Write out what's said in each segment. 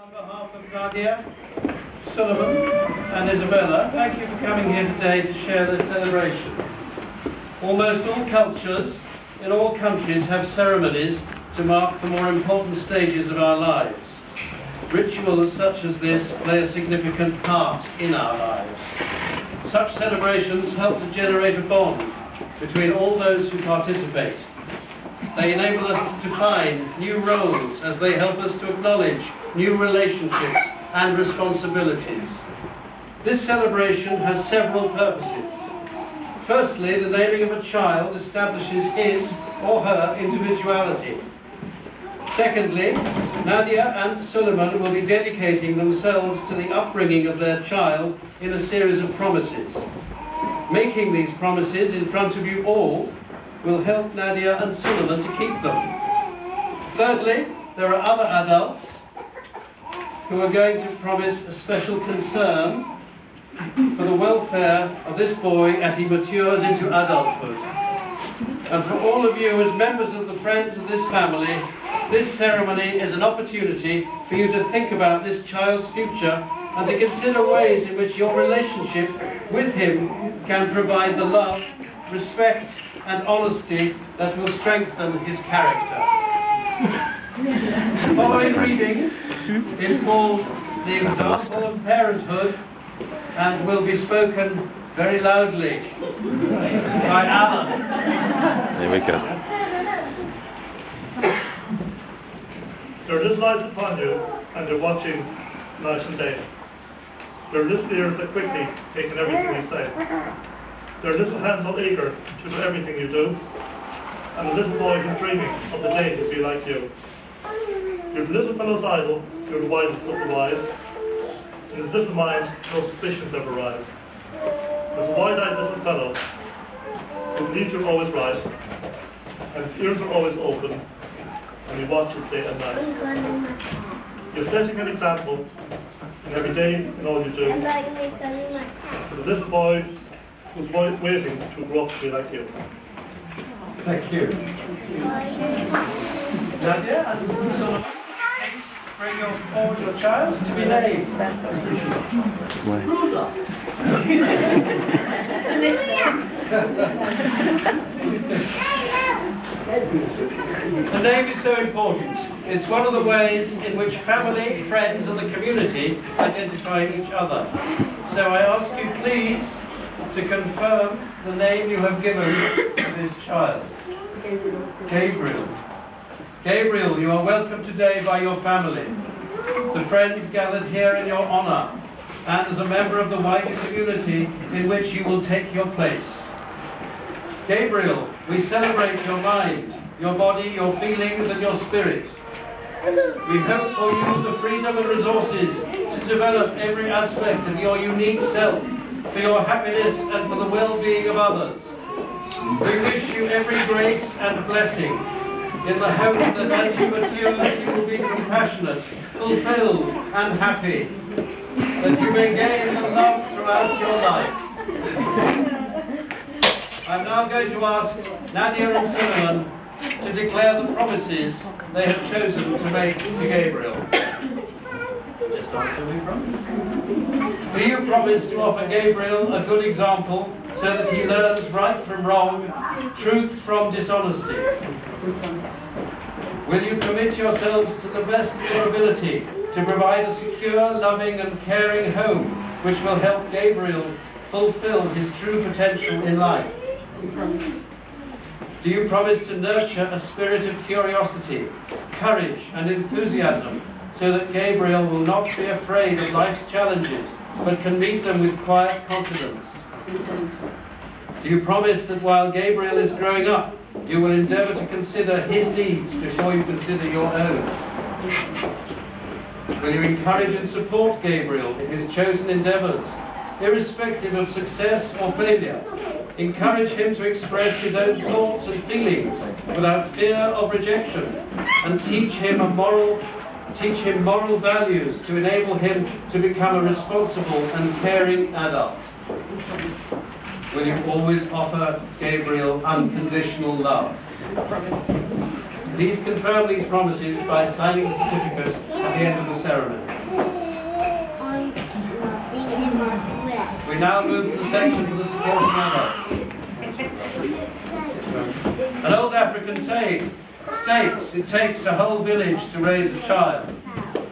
On behalf of Nadia, Solomon and Isabella, thank you for coming here today to share this celebration. Almost all cultures in all countries have ceremonies to mark the more important stages of our lives. Rituals such as this play a significant part in our lives. Such celebrations help to generate a bond between all those who participate. They enable us to define new roles as they help us to acknowledge new relationships and responsibilities. This celebration has several purposes. Firstly, the naming of a child establishes his or her individuality. Secondly, Nadia and Solomon will be dedicating themselves to the upbringing of their child in a series of promises. Making these promises in front of you all will help Nadia and Solomon to keep them. Thirdly, there are other adults who are going to promise a special concern for the welfare of this boy as he matures into adulthood. And for all of you as members of the friends of this family, this ceremony is an opportunity for you to think about this child's future and to consider ways in which your relationship with him can provide the love, respect and honesty that will strengthen his character. The following reading is called The Example of Parenthood and will be spoken very loudly by Alan. There we go. There are little eyes upon you, and they're watching night and day. There are little ears that quickly take in everything you say. There are little hands all eager to do everything you do, and a little boy who's dreaming of the day he'll be like you. You're the little fellow's idol, you're the wisest of the wise. In his little mind, no suspicions ever rise. There's a wide-eyed little fellow who believes you're always right, and his ears are always open, and he watches day and night. You're setting an example in every day in all you do for the little boy who's waiting to grow up to be like you. Thank you. Nadia and Solomon, please bring forward your child to be named. The name is so important. It's one of the ways in which family, friends and the community identify each other. So I ask you please to confirm the name you have given to this child. Gabriel. Gabriel, you are welcome today by your family, the friends gathered here in your honour, and as a member of the wider community in which you will take your place. Gabriel, we celebrate your mind, your body, your feelings and your spirit. We hope for you the freedom and resources to develop every aspect of your unique self, for your happiness and for the well-being of others. We wish you every grace and blessing, in the hope that as you mature you will be compassionate, fulfilled and happy, that you may gain the love throughout your life. I'm now going to ask Nadia and Solomon to declare the promises they have chosen to make to Gabriel. Just answer me from. Do you promise to offer Gabriel a good example so that he learns right from wrong, truth from dishonesty? Will you commit yourselves to the best of your ability to provide a secure, loving and caring home which will help Gabriel fulfill his true potential in life? Do you promise to nurture a spirit of curiosity, courage and enthusiasm so that Gabriel will not be afraid of life's challenges but can meet them with quiet confidence? Do you promise that while Gabriel is growing up, you will endeavour to consider his needs before you consider your own? Will you encourage and support Gabriel in his chosen endeavours, irrespective of success or failure? Encourage him to express his own thoughts and feelings without fear of rejection, and teach him moral values to enable him to become a responsible and caring adult. Will you always offer Gabriel unconditional love? Please confirm these promises by signing the certificate end of the ceremony. We now move to the section for the supporting adults. An old African saying states it takes a whole village to raise a child.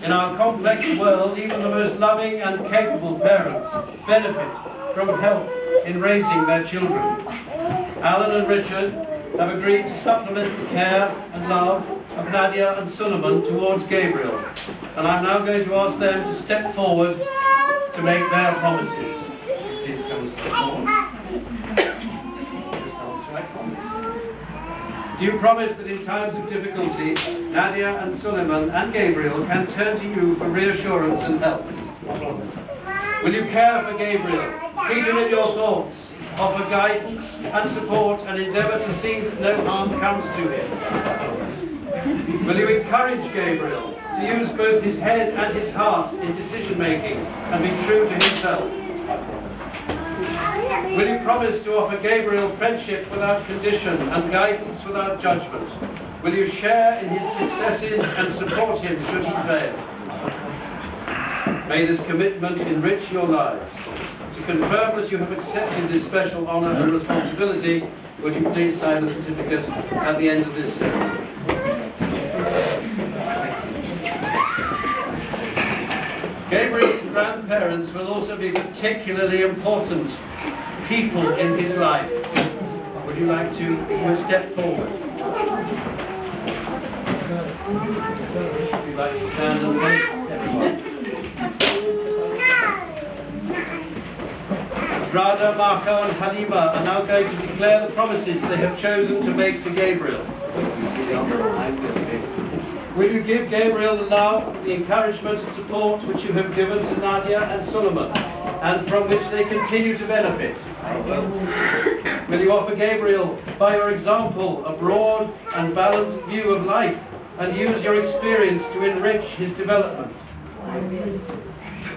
In our complex world, even the most loving and capable parents benefit from help in raising their children. Alan and Richard have agreed to supplement the care and love of Nadia and Suleiman towards Gabriel, and I'm now going to ask them to step forward to make their promises. Please come and step forward. Just answer, I promise. Do you promise that in times of difficulty, Nadia and Suleiman and Gabriel can turn to you for reassurance and help? I promise. Will you care for Gabriel, feed him in your thoughts, offer guidance and support, and endeavour to see that no harm comes to him? Will you encourage Gabriel to use both his head and his heart in decision-making and be true to himself? Will you promise to offer Gabriel friendship without condition and guidance without judgment? Will you share in his successes and support him should he fail? May this commitment enrich your lives. To confirm that you have accepted this special honour and responsibility, would you please sign the certificate at the end of this ceremony? Gabriel's grandparents will also be particularly important people in his life. Would you like to step forward? Would you like to stand and face everyone? Rada, Marco and Halima are now going to declare the promises they have chosen to make to Gabriel. Will you give Gabriel the love, the encouragement and support which you have given to Nadia and Suleiman, and from which they continue to benefit? Will you offer Gabriel, by your example, a broad and balanced view of life, and use your experience to enrich his development?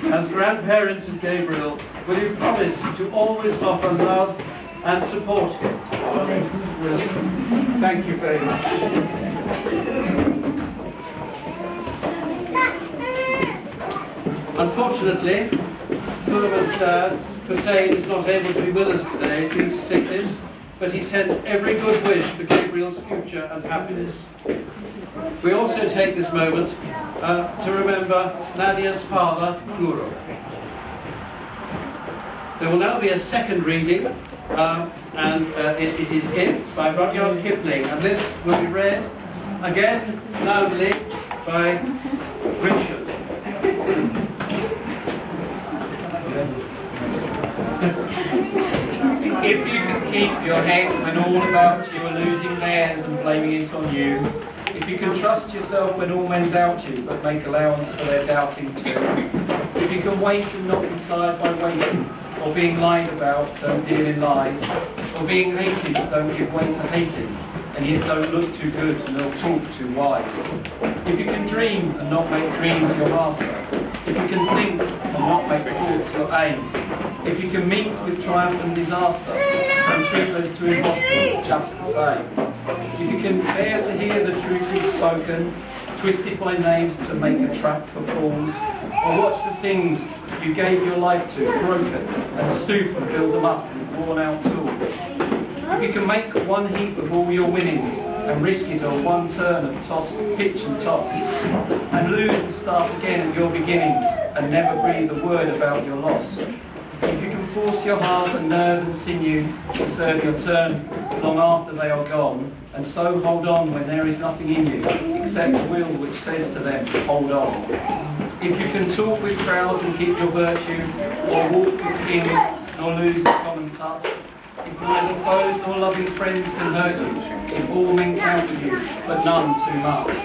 As grandparents of Gabriel, will you promise to always offer love and support him? Thank you very much. Unfortunately, Suleiman's dad, Hussein, is not able to be with us today due to sickness, but he sent every good wish for Gabriel's future and happiness. We also take this moment to remember Nadia's father, Guru. There will now be a second reading, and it is If by Rudyard Kipling, and this will be read again loudly by Richard. If you can keep your head when all about you are losing theirs and blaming it on you, if you can trust yourself when all men doubt you but make allowance for their doubting too, if you can wait and not be tired by waiting, or being lied about, don't deal in lies, or being hated but don't give way to hating, and yet don't look too good nor talk too wise. If you can dream and not make dreams your master, if you can think and not make thoughts your aim, if you can meet with triumph and disaster and treat those two impostors just the same, if you can bear to hear the truth you've spoken, twisted by knaves to make a trap for fools, or watch the things you gave your life to broken and stoop and build them up with worn out tools, if you can make one heap of all your winnings and risk it on one turn of toss, pitch and toss, and lose and start again at your beginnings and never breathe a word about your loss, if you can force your heart and nerve and sinew to serve your turn long after they are gone, and so hold on when there is nothing in you except the will which says to them, hold on. If you can talk with crowds and keep your virtue, or walk with kings nor lose the common touch, if neither foes nor loving friends can hurt you, if all men count with you, but none too much,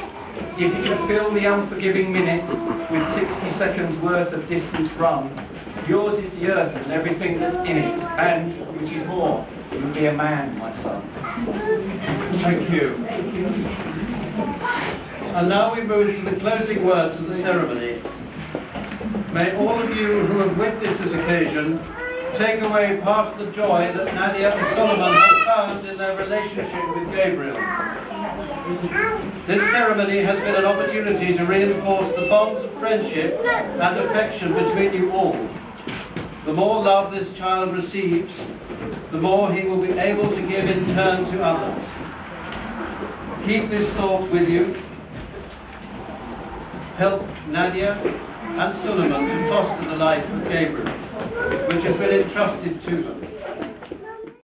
if you can fill the unforgiving minute with 60 seconds worth of distance run, yours is the earth and everything that's in it, and, which is more, you'll be a man, my son. Thank you. And now we move to the closing words of the ceremony. May all of you who have witnessed this occasion take away part of the joy that Nadia and Solomon have found in their relationship with Gabriel. This ceremony has been an opportunity to reinforce the bonds of friendship and affection between you all. The more love this child receives, the more he will be able to give in turn to others. Keep this thought with you. Help Nadia and Solomon to foster the life of Gabriel, which has been entrusted to them.